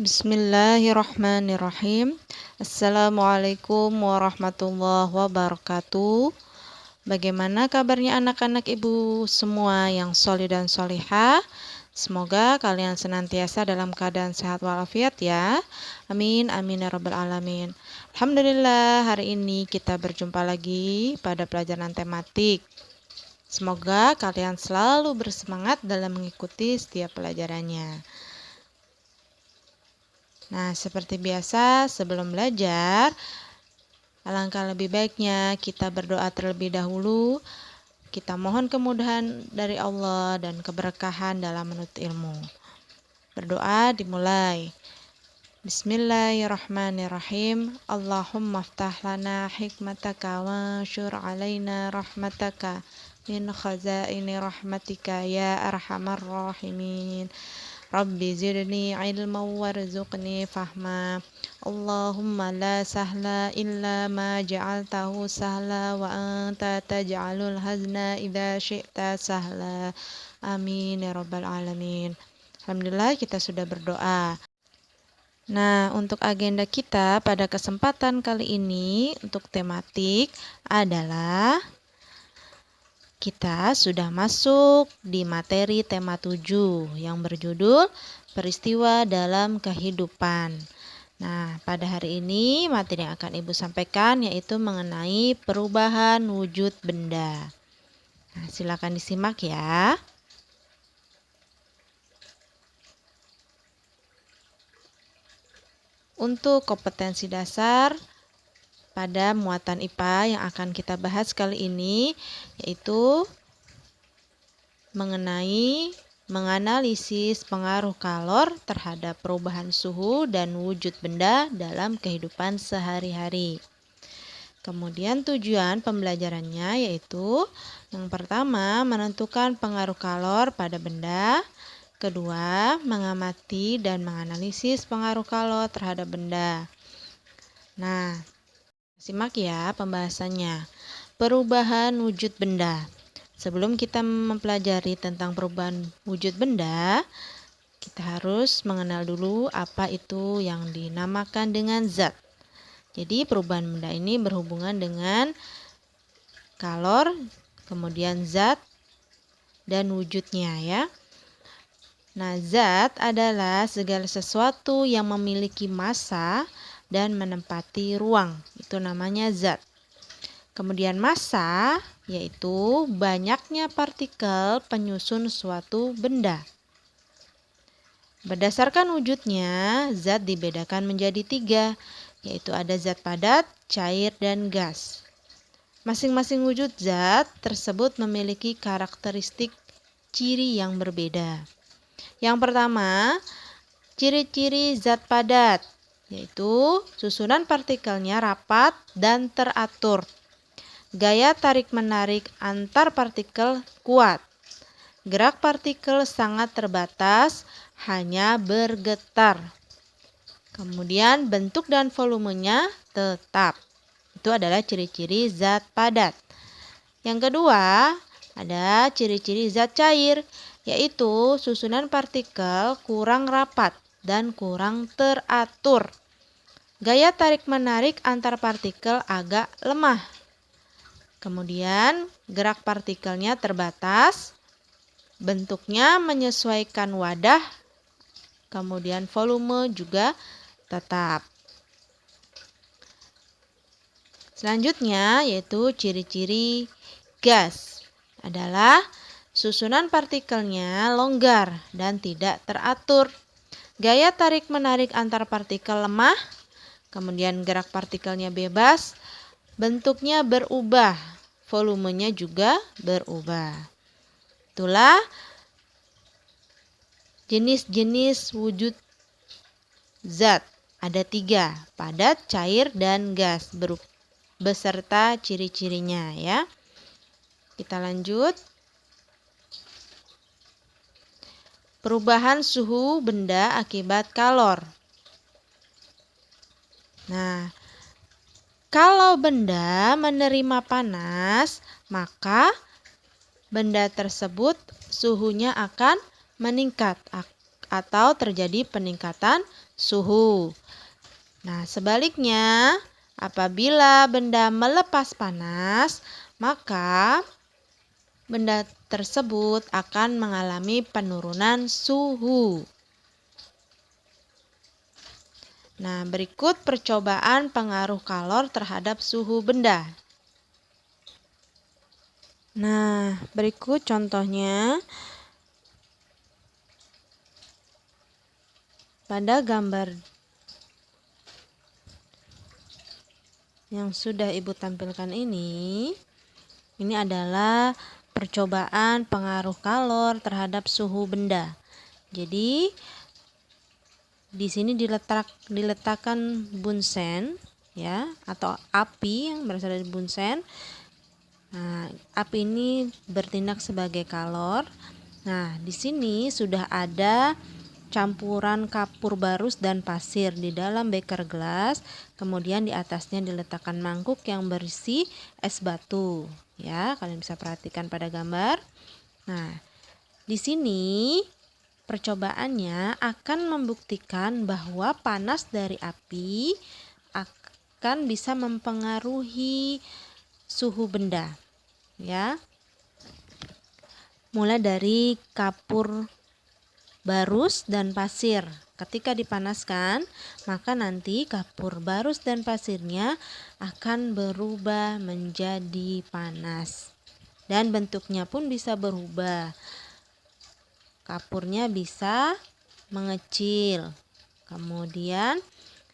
Bismillahirrahmanirrahim. Assalamualaikum warahmatullahi wabarakatuh. Bagaimana kabarnya anak-anak ibu semua yang solih dan solihah? Semoga kalian senantiasa dalam keadaan sehat walafiat ya. Amin, amin ya rabbal alamin. Alhamdulillah, hari ini kita berjumpa lagi pada pelajaran tematik. Semoga kalian selalu bersemangat dalam mengikuti setiap pelajarannya. Nah, seperti biasa, sebelum belajar, alangkah lebih baiknya kita berdoa terlebih dahulu. Kita mohon kemudahan dari Allah dan keberkahan dalam menuntut ilmu. Berdoa dimulai. Bismillahirrahmanirrahim. Allahumma ftah lana hikmataka wa syur alaina rahmataka min khazaini rahmatika ya arhamar rahimin. Rabbi zidni ilma warzuqni fahma. Allahumma la sahla illa ma ja'altahu sahla wa anta taj'alul hazna idza syi'ta sahla. Amin ya rabbal alamin. Alhamdulillah kita sudah berdoa. Nah, untuk agenda kita pada kesempatan kali ini untuk tematik adalah kita sudah masuk di materi tema 7 yang berjudul peristiwa dalam kehidupan. Nah, pada hari ini materi yang akan Ibu sampaikan yaitu mengenai perubahan wujud benda. Nah, silakan disimak ya. Untuk kompetensi dasar pada muatan IPA yang akan kita bahas kali ini yaitu mengenai menganalisis pengaruh kalor terhadap perubahan suhu dan wujud benda dalam kehidupan sehari-hari. Kemudian tujuan pembelajarannya yaitu yang pertama menentukan pengaruh kalor pada benda, kedua mengamati dan menganalisis pengaruh kalor terhadap benda. Nah, simak ya pembahasannya. Perubahan wujud benda. Sebelum kita mempelajari tentang perubahan wujud benda, kita harus mengenal dulu apa itu yang dinamakan dengan zat. Jadi perubahan benda ini berhubungan dengan kalor, kemudian zat, dan wujudnya ya. Nah, zat adalah segala sesuatu yang memiliki massa dan menempati ruang. Itu namanya zat. Kemudian massa yaitu banyaknya partikel penyusun suatu benda. Berdasarkan wujudnya, zat dibedakan menjadi 3, yaitu ada zat padat, cair, dan gas. Masing-masing wujud zat tersebut memiliki karakteristik ciri yang berbeda. Yang pertama, ciri-ciri zat padat, yaitu susunan partikelnya rapat dan teratur. Gaya tarik-menarik antar partikel kuat. Gerak partikel sangat terbatas, hanya bergetar. Kemudian bentuk dan volumenya tetap. Itu adalah ciri-ciri zat padat. Yang kedua, ada ciri-ciri zat cair, yaitu susunan partikel kurang rapat dan kurang teratur. Gaya tarik-menarik antar partikel agak lemah. Kemudian gerak partikelnya terbatas, bentuknya menyesuaikan wadah, kemudian volume juga tetap. Selanjutnya yaitu ciri-ciri gas adalah susunan partikelnya longgar dan tidak teratur. Gaya tarik-menarik antar partikel lemah, kemudian gerak partikelnya bebas, bentuknya berubah, volumenya juga berubah. Itulah jenis-jenis wujud zat. Ada 3, padat, cair, dan gas, beserta ciri-cirinya ya. Kita lanjut. Perubahan suhu benda akibat kalor. Nah, kalau benda menerima panas, maka benda tersebut suhunya akan meningkat, atau terjadi peningkatan suhu. Nah, sebaliknya, apabila benda melepas panas, maka benda tersebut akan mengalami penurunan suhu. Nah, berikut percobaan pengaruh kalor terhadap suhu benda. Nah, berikut contohnya. Pada gambar yang sudah Ibu tampilkan ini adalah percobaan pengaruh kalor terhadap suhu benda. Jadi di sini diletakkan bunsen ya, atau api yang berasal dari bunsen. Nah, api ini bertindak sebagai kalor. Nah, di sini sudah ada campuran kapur barus dan pasir di dalam beker gelas, kemudian di atasnya diletakkan mangkuk yang berisi es batu. Ya, kalian bisa perhatikan pada gambar. Nah, di sini percobaannya akan membuktikan bahwa panas dari api akan bisa mempengaruhi suhu benda. Ya. Mulai dari kapur barus dan pasir. Ketika dipanaskan, maka nanti kapur barus dan pasirnya akan berubah menjadi panas. Dan bentuknya pun bisa berubah. Kapurnya bisa mengecil. Kemudian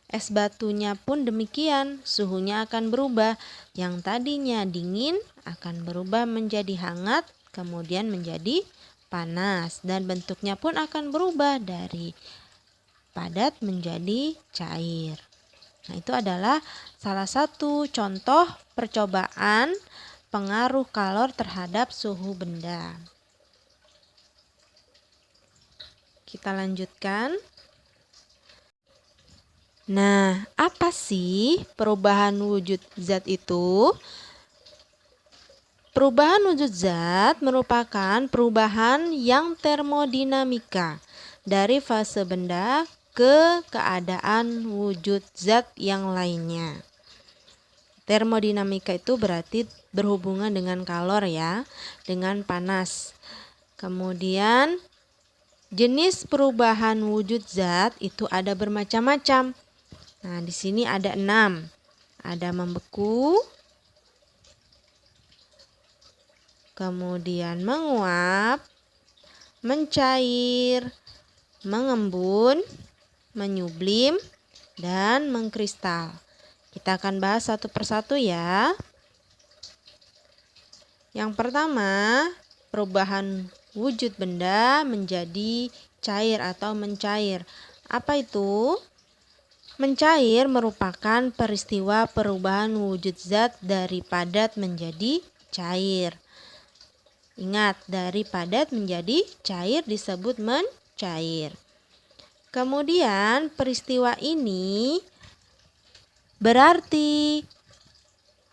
es batunya pun demikian, suhunya akan berubah. Yang tadinya dingin akan berubah menjadi hangat, kemudian menjadi panas, dan bentuknya pun akan berubah dari padat menjadi cair. Nah, itu adalah salah satu contoh percobaan pengaruh kalor terhadap suhu benda. Kita lanjutkan. Nah, apa sih perubahan wujud zat itu? Perubahan wujud zat merupakan perubahan yang termodinamika dari fase benda ke keadaan wujud zat yang lainnya. Termodinamika itu berarti berhubungan dengan kalor ya, dengan panas. Kemudian jenis perubahan wujud zat itu ada bermacam-macam. Nah, di sini ada 6. Ada membeku, kemudian menguap, mencair, mengembun, menyublim, dan mengkristal. Kita akan bahas satu persatu ya. Yang pertama, perubahan wujud benda menjadi cair atau mencair. Apa itu? Mencair merupakan peristiwa perubahan wujud zat dari padat menjadi cair. Ingat, dari padat menjadi cair disebut mencair. Kemudian peristiwa ini berarti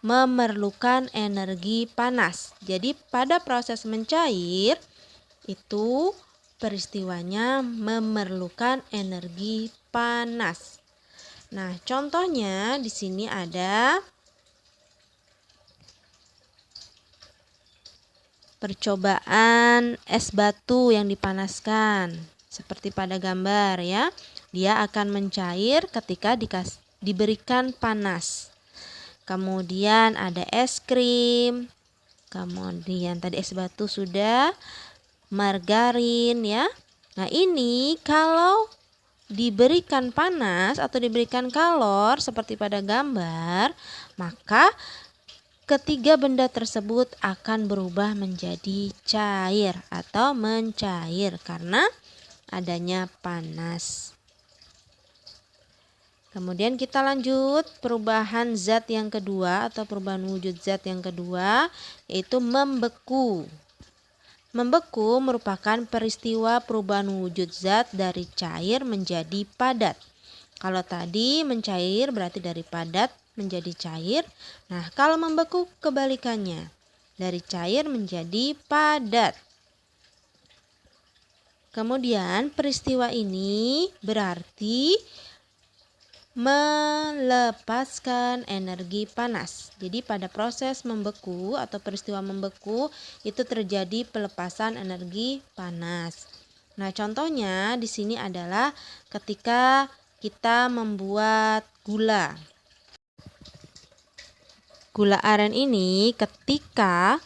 memerlukan energi panas. Jadi pada proses mencair itu peristiwanya memerlukan energi panas. Nah, contohnya di sini ada percobaan es batu yang dipanaskan. Seperti pada gambar ya. Dia akan mencair ketika diberikan panas. Kemudian ada es krim. Kemudian tadi es batu sudah, margarin ya. Nah, ini kalau diberikan panas atau diberikan kalor seperti pada gambar, maka ketiga benda tersebut akan berubah menjadi cair atau mencair karena adanya panas. Kemudian kita lanjut perubahan zat yang kedua atau perubahan wujud zat yang kedua, yaitu membeku. Membeku merupakan peristiwa perubahan wujud zat dari cair menjadi padat. Kalau tadi mencair berarti dari padat menjadi cair. Nah, kalau membeku kebalikannya, dari cair menjadi padat. Kemudian peristiwa ini berarti melepaskan energi panas. Jadi pada proses membeku atau peristiwa membeku itu terjadi pelepasan energi panas. Nah, contohnya di sini adalah ketika kita membuat gula. Gula aren ini ketika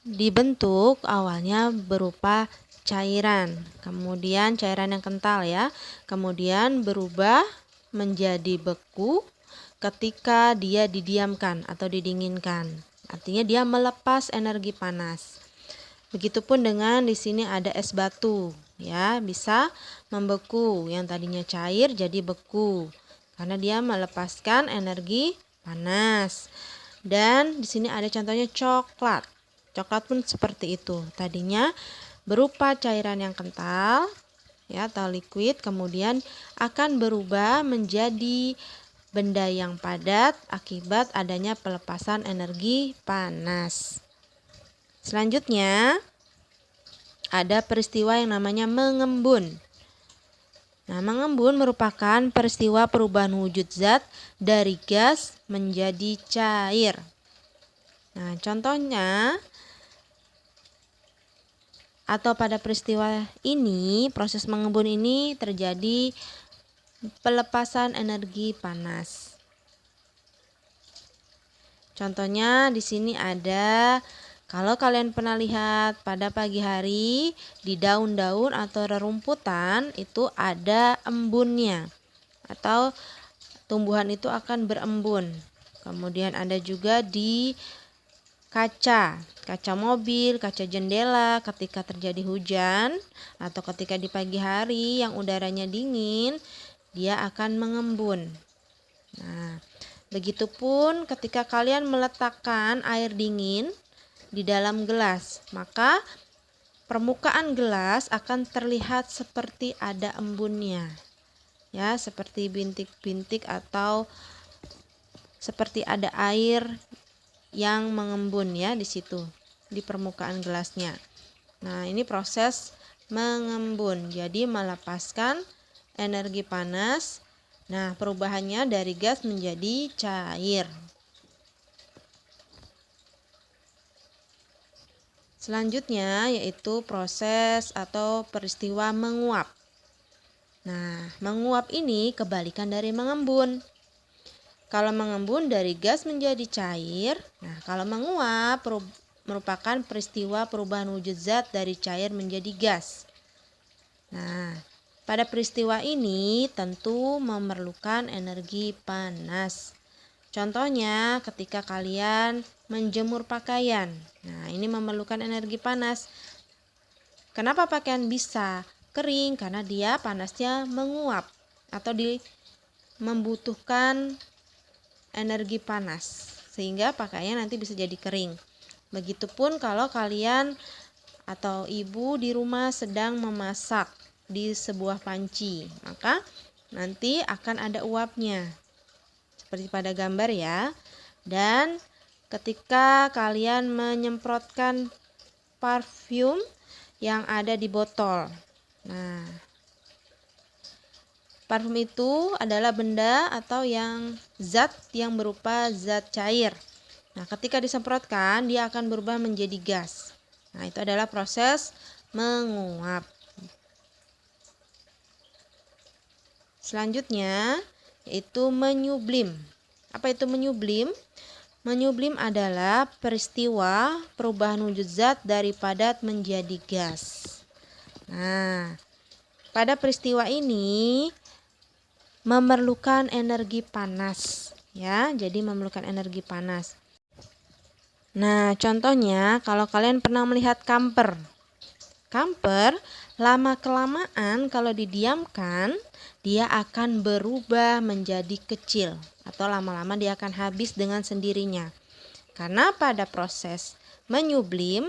dibentuk awalnya berupa cairan, kemudian cairan yang kental ya, kemudian berubah menjadi beku ketika dia didiamkan atau didinginkan. Artinya dia melepas energi panas. Begitupun dengan di sini ada es batu ya, bisa membeku, yang tadinya cair jadi beku karena dia melepaskan energi panas. Dan di sini ada contohnya coklat. Coklat pun seperti itu. Tadinya berupa cairan yang kental ya atau liquid, kemudian akan berubah menjadi benda yang padat akibat adanya pelepasan energi panas. Selanjutnya ada peristiwa yang namanya mengembun. Nah, mengembun merupakan peristiwa perubahan wujud zat dari gas menjadi cair. Nah, contohnya atau pada peristiwa ini, proses mengembun ini terjadi pelepasan energi panas. Contohnya di sini ada, kalau kalian pernah lihat pada pagi hari di daun-daun atau rerumputan itu ada embunnya atau tumbuhan itu akan berembun. Kemudian ada juga di kaca mobil, kaca jendela ketika terjadi hujan atau ketika di pagi hari yang udaranya dingin, dia akan mengembun. Nah, begitupun ketika kalian meletakkan air dingin di dalam gelas, maka permukaan gelas akan terlihat seperti ada embunnya. Ya, seperti bintik-bintik atau seperti ada air yang mengembun ya di situ di permukaan gelasnya. Nah, ini proses mengembun. Jadi melepaskan energi panas. Nah, perubahannya dari gas menjadi cair. Selanjutnya yaitu proses atau peristiwa menguap. Nah, menguap ini kebalikan dari mengembun. Kalau mengembun dari gas menjadi cair, nah kalau menguap merupakan peristiwa perubahan wujud zat dari cair menjadi gas. Nah, pada peristiwa ini tentu memerlukan energi panas. Contohnya ketika kalian menjemur pakaian. Nah, ini memerlukan energi panas. Kenapa pakaian bisa kering? Karena dia panasnya menguap atau membutuhkan energi panas sehingga pakaian nanti bisa jadi kering. Begitupun kalau kalian atau ibu di rumah sedang memasak di sebuah panci, maka nanti akan ada uapnya seperti pada gambar ya. Dan ketika kalian menyemprotkan parfum yang ada di botol, nah parfum itu adalah benda atau zat yang berupa zat cair. Nah, ketika disemprotkan, dia akan berubah menjadi gas. Nah, itu adalah proses menguap. Selanjutnya, yaitu menyublim. Apa itu menyublim? Menyublim adalah peristiwa perubahan wujud zat dari padat menjadi gas. Nah, pada peristiwa ini memerlukan energi panas ya, jadi memerlukan energi panas. Nah, contohnya kalau kalian pernah melihat kamper lama kelamaan kalau didiamkan dia akan berubah menjadi kecil atau lama-lama dia akan habis dengan sendirinya. Karena pada proses menyublim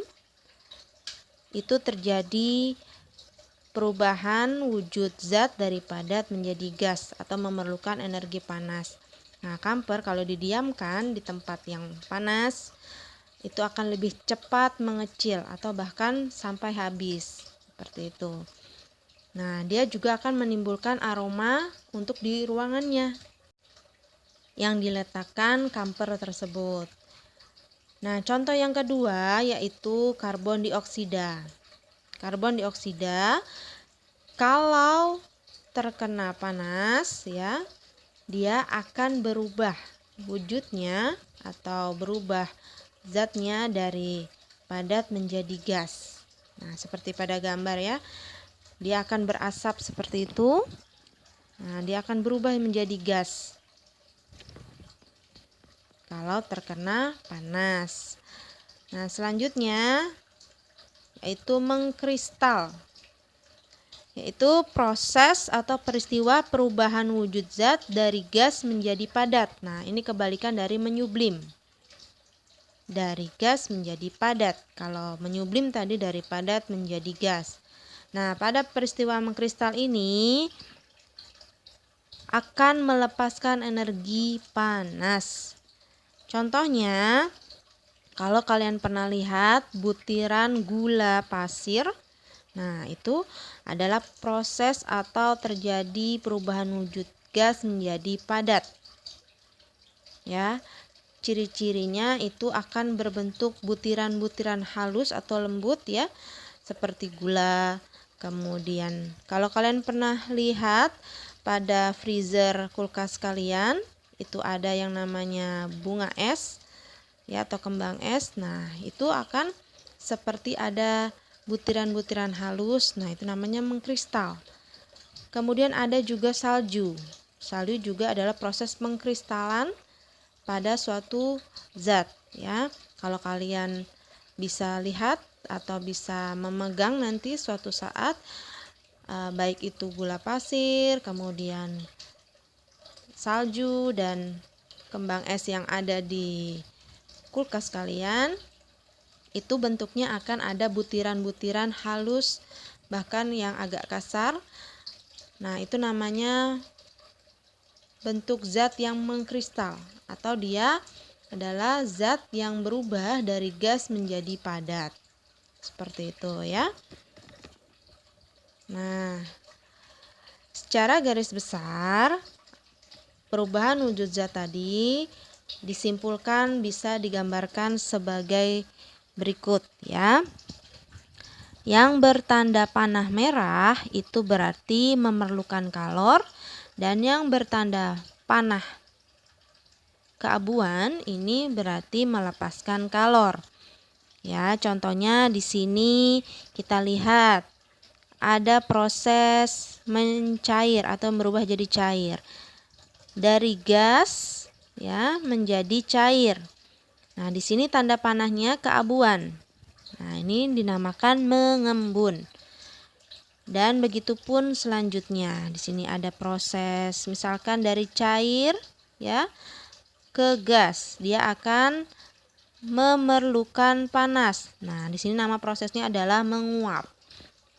itu terjadi perubahan wujud zat dari padat menjadi gas atau memerlukan energi panas. Nah, kamper kalau didiamkan di tempat yang panas itu akan lebih cepat mengecil atau bahkan sampai habis, seperti itu. Nah, dia juga akan menimbulkan aroma untuk di ruangannya yang diletakkan kamper tersebut. Nah, contoh yang kedua yaitu karbon dioksida. Karbon dioksida kalau terkena panas ya, dia akan berubah wujudnya atau berubah zatnya dari padat menjadi gas. Nah, seperti pada gambar ya. Dia akan berasap seperti itu. Nah, dia akan berubah menjadi gas kalau terkena panas. Nah, selanjutnya yaitu mengkristal, yaitu proses atau peristiwa perubahan wujud zat dari gas menjadi padat. Nah, ini kebalikan dari menyublim. Dari gas menjadi padat. Kalau menyublim tadi dari padat menjadi gas. Nah, pada peristiwa mengkristal ini akan melepaskan energi panas. Contohnya, kalau kalian pernah lihat butiran gula pasir, nah itu adalah proses atau terjadi perubahan wujud gas menjadi padat. Ya, ciri-cirinya itu akan berbentuk butiran-butiran halus atau lembut ya, seperti gula. Kemudian kalau kalian pernah lihat pada freezer kulkas kalian, itu ada yang namanya bunga es ya atau kembang es. Nah, itu akan seperti ada butiran-butiran halus. Nah, itu namanya mengkristal. Kemudian ada juga salju. Salju juga adalah proses pengkristalan pada suatu zat ya. Kalau kalian bisa lihat atau bisa memegang nanti suatu saat baik itu gula pasir, kemudian salju dan kembang es yang ada di kulkas kalian, itu bentuknya akan ada butiran-butiran halus bahkan yang agak kasar. Nah, itu namanya bentuk zat yang mengkristal atau dia adalah zat yang berubah dari gas menjadi padat. Seperti itu ya. Nah, secara garis besar perubahan wujud zat tadi disimpulkan bisa digambarkan sebagai berikut ya. Yang bertanda panah merah itu berarti memerlukan kalor, dan yang bertanda panah keabuan ini berarti melepaskan kalor. Ya, contohnya di sini kita lihat ada proses mencair atau berubah jadi cair. Dari gas ya menjadi cair. Nah, di sini tanda panahnya keabuan. Nah, ini dinamakan mengembun. Dan begitupun selanjutnya. Di sini ada proses misalkan dari cair ya ke gas. Dia akan memerlukan panas. Nah, di sini nama prosesnya adalah menguap.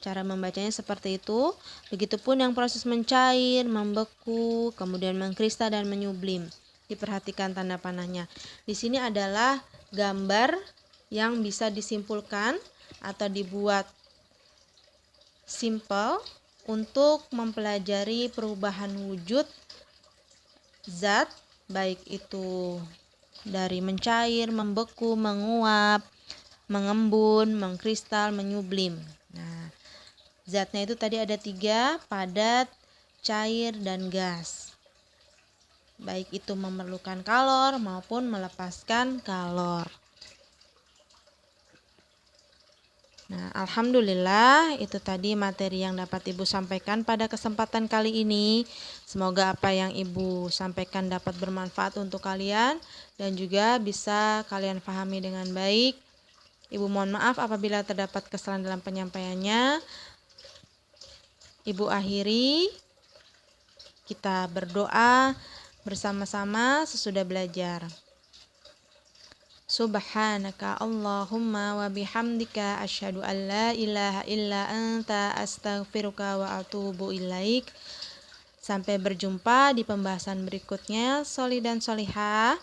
Cara membacanya seperti itu. Begitupun yang proses mencair, membeku, kemudian mengkristal dan menyublim. Diperhatikan tanda panahnya. Di sini adalah gambar yang bisa disimpulkan atau dibuat simple untuk mempelajari perubahan wujud zat, baik itu dari mencair, membeku, menguap, mengembun, mengkristal, menyublim. Nah, zatnya itu tadi ada 3, padat, cair, dan gas. Baik itu memerlukan kalor maupun melepaskan kalor. Nah, alhamdulillah itu tadi materi yang dapat Ibu sampaikan pada kesempatan kali ini. Semoga apa yang Ibu sampaikan dapat bermanfaat untuk kalian dan juga bisa kalian pahami dengan baik. Ibu mohon maaf apabila terdapat kesalahan dalam penyampaiannya. Ibu akhiri, kita berdoa bersama-sama sesudah belajar. Subhanaka Allahumma wa bihamdika asyhadu an la ilaha illa anta astaghfiruka wa atubu ilaik. Sampai berjumpa di pembahasan berikutnya. Sholih dan sholihah.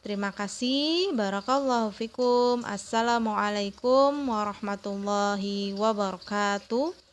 Terima kasih. Barakallahu fikum. Assalamualaikum warahmatullahi wabarakatuh.